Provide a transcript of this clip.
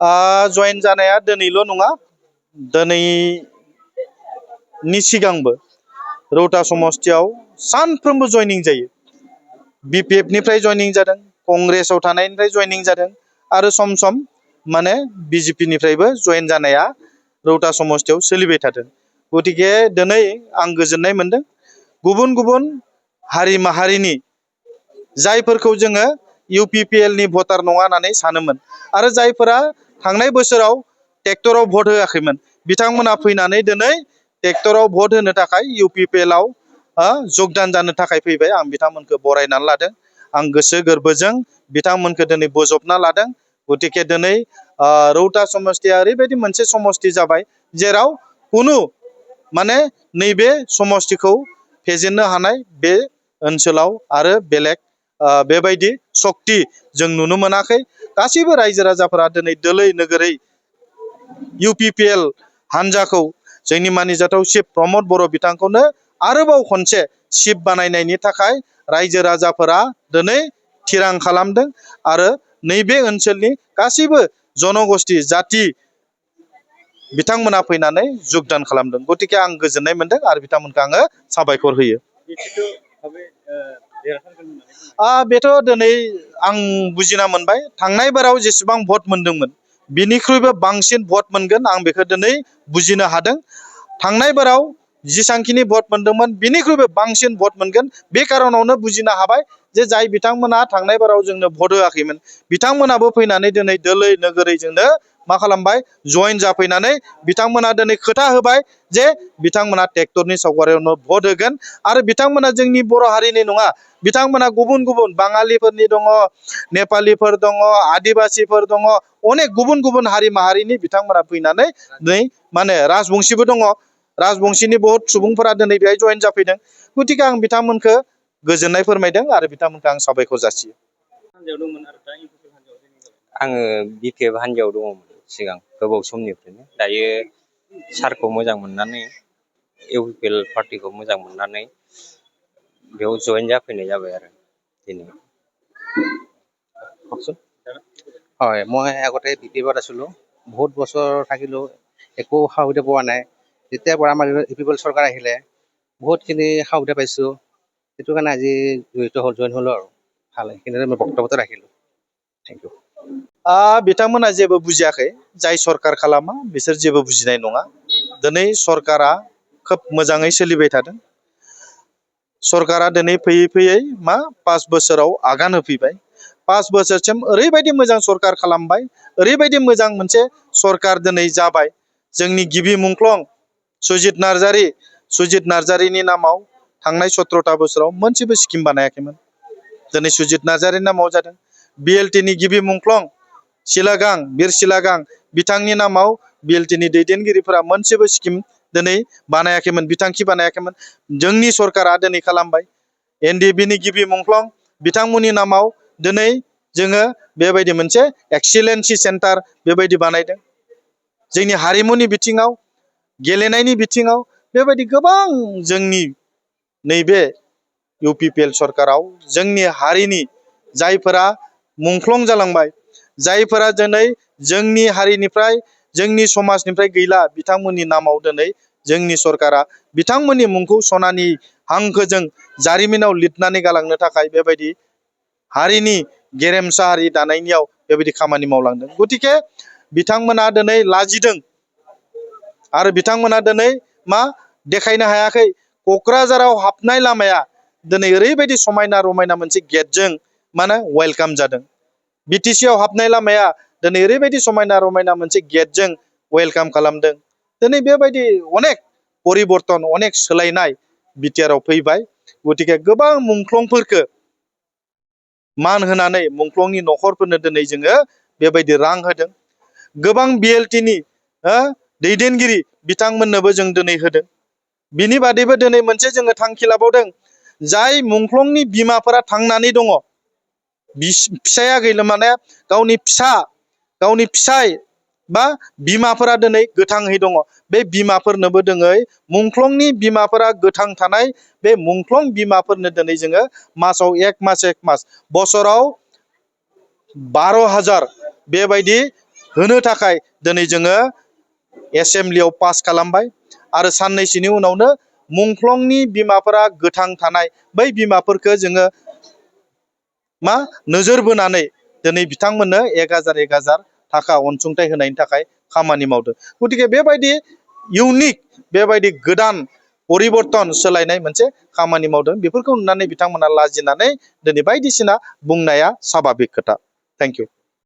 जयेन जानाया दिनैल' नङा, दिनैनि सिगांबो रौता समस्तियाव सानफ्रोमबो जयनिं जायो। BPF निफ्राय जयनिं जादों, कंग्रेसाव थानायनिफ्राय जयनिं जादों आरो सम सम माने BJP निफ्रायबो जयेन जानाया रौता समस्तियाव सोलिबाय थादों। गतिके दिनै आं गोजोननाय मोनदों गुबुन गुबुन हारि माहारिनि जायफोरखौ जोङो UPPL नि भटार नङा होननानै सानोमोन आरो जायफोरा थांनाय बोसोराव ट्रेक्टराव भट होआखैमोन बिथांमोना फैनानै दिनै ट्रेक्टराव भट होनो थाखाय UPPL आव जगदान जानो थाखाय फैबाय। आं बिथांमोनखौ बरायनानै लादों, आं गोसो गोरबोजों बिथांमोनखौ दिनै बोजबना लादों। गतिके दिनै रौता समस्तिया ओरैबायदि मोनसे समस्ति जाबाय जेराव कुनु माने नैबे समस्तिखौ फेजेननो हानाय बे ओनसोलाव आरो बेलेग बेबायदि सक्ति जों नुनो मोनाखै। गासैबो रायजो राजाफोरा दिनै दोलै नोगोरै UPPL हान्जाखौ जोंनि मानिजाथाव चिफ प्रमद बर' बिथांखौनो आरोबाव खनसे चिफ बानायनायनि थाखाय रायजो राजाफोरा दिनै थिरां खालामदों आरो नैबे ओनसोलनि गासैबो जनगोष्ठी जाति बिथांमोना फैनानै जगदान खालामदों। गतिके आं गोजोननाय मोनदों आरो बिथांमोनखौ आङो साबायखर होयो। बेथ' दिनै आं बुजिना मोनबाय थांनाय बाराव जेसेबां भट मोनदोंमोन बिनिख्रुइबो बांसिन भट मोनगोन आं बेखौ दिनै बुजिनो हादों। थांनाय बाराव जेसांखिनि भट मोनदोंमोन बिनिख्रुइबो बांसिन भट मोनगोन। बे कारनावनो बुजिनो हाबाय जे जाय बिथांमोना थांनाय बाराव जोंनो भट होआखैमोन बिथांमोनाबो फैनानै दिनै दोलै नोगोरै जोंनो मा खालामबाय जयेन जाफैनानै बिथांमोना दिनै खोथा होबाय जे बिथांमोना ट्रेक्टरनि सावगारियावनो भट होगोन आरो बिथांमोना जोंनि बर' हारिनि नङा, बिथांमोना गुबुन गुबुन बाङालिफोरनि दङ, नेपालिफोर दङ, आदिबासिफोर दङ, अनेक गुबुन गुबुन हारि माहारिनि बिथांमोना फैनानै दिनै माने राजबंशिबो दङ, राजबंशिनि बहुत सुबुंफोरा दिनै बेहाय जयेन जाफैदों। गतिके आं बिथांमोनखौ गोजोननाय फोरमायदों आरो बिथांमोनखौ आं साबायखर जासियो। आङो BPF हान्जायाव दङमोन सिगां गोबाव समनिफ्रायनो। दायो सारखौ मोजां मोननानै UPPL पार्टिखौ मोजां मोननानै बेयाव जयेन जाफैनाय जाबाय आरो दिनै। হয়, মই আগতে BPF-ত আছিলোঁ, বহুত বছৰ থাকিলোঁ, একো সা সুবিধা পোৱা নাই। যেতিয়াৰ পৰা আমাৰ UPPL চৰকাৰ আহিলে বহুতখিনি সা সুবিধা পাইছোঁ, সেইটো কাৰণে আজি জইন হ'লোঁ আৰু ভাল, সেইখিনিতে মই বক্তব্যটো ৰাখিলোঁ। Thank you. बिथांमोना जेबो बुजियाखै, जाय सरकार खालामा बिसोर जेबो बुजिनाय नङा। दिनै सरकारा खोब मोजाङै सोलिबाय थादों। सरकारा दिनै फैयै फैयै 5 बोसोराव आगान होफैबाय। 5 बोसोरसिम ओरैबायदि मोजां सरकार खालामबाय, ओरैबायदि मोजां मोनसे सरकार दिनै जाबाय। जोंनि गिबि मुंख्लं सुजित नार्जारिनि नामाव थांनाय 17 बोसोराव मोनसेबो स्किम बानायाखैमोन, दिनै सुजित नार्जारिनि नामाव जादों। BLT नि गिबि मुंख्लं बिर सिलागां बिथांनि नामाव BLT नि दैदेनगिरिफोरा मोनसेबो स्किम दिनै बानायाखैमोन, बिथांखि बानायाखैमोन। जोंनि सरकारा दिनै खालामबाय। NDB नि गिबि मुंख्लं बिथांमोननि नामाव दिनै जोङो बेबायदि मोनसे एक्सिलेन्सि सेन्टार बेबायदि बानायदों। जोंनि हारिमुनि बिथिङाव, गेलेनायनि बिथिङाव बेबायदि गोबां जोंनि नैबे UPPL सरकाराव जोंनि हारिनि जायफोरा मुंख्लं जालांबाय, जायफोरा दिनै जोंनि हारिनिफ्राय जोंनि समाजनिफ्राय गैला, बिथांमोननि नामाव दिनै जोंनि सरकारा बिथांमोननि मुंखौ सनानि हांखोजों जारिमिनाव लिरनानै गालांनो थाखाय बेबायदि हारिनि गेरेमसा हारि दानायनियाव बेबायदि खामानि मावलांदों। गतिके बिथांमोना दिनै लाजिदों आरो बिथांमोना दिनै देखायनो हायाखै। क'क्राझाराव हाबनाय लामाया दिनै ओरैबायदि समायना रमायना मोनसे गेटजों वेलकाम जादों। BTC आव हाबनाय लामाया दिनै ओरैबायदि समायना रमायना मोनसे गेटजों वेलकाम खालामदों। दिनै बेबायदि अनेक परिबर्तन, अनेक सोलायनाय BTR आव फैबाय। गतिके गोबां मुंख्लंफोरखौ मान होनानै मुंख्लंनि न'खरफोरनो दिनै जोङो बेबायदि रां होदों। गोबां BLT नि दैदेनगिरि बिथांमोननोबो जों दिनै होदों। बिनि बादैबो दिनै मोनसे जोङो थांखि लाबावदों, जाय मुंख्लंनि बिमाफोरा थांनानै दङ, फिसाया गैला माने गावनि फिसाय बा बिमाफोरा दिनै गोथाङै दङ, बे बिमाफोरनोबो दिनै मुंख्लंनि बिमाफोरा गोथां थानाय बे मुंख्लं बिमाफोरनो दिनै जोङो मासाव एक मास बोसोराव 12,000 बेबायदि होनो थाखाय दिनै जोङो एसेम्ब्लियाव पास खालामबाय आरो साननैसोनि उनावनो मुंख्लंनि बिमाफोरा गोथां थानाय बै बिमाफोरखौ जोङो मा नोजोर बोनानै दिनै बिथांमोननो 1000 थाखा अनसुंथाइ होनायनि थाखाय खामानि मावदों। गतिके बेबायदि इउनिक बेबायदि गोदान परिबर्तन सोलायनाय मोनसे खामानि मावदों। बेफोरखौ नुनानै बिथांमोना लाजिनानै दिनै बायदिसिना बुंनाया साभाबिक खोथा। Thank you.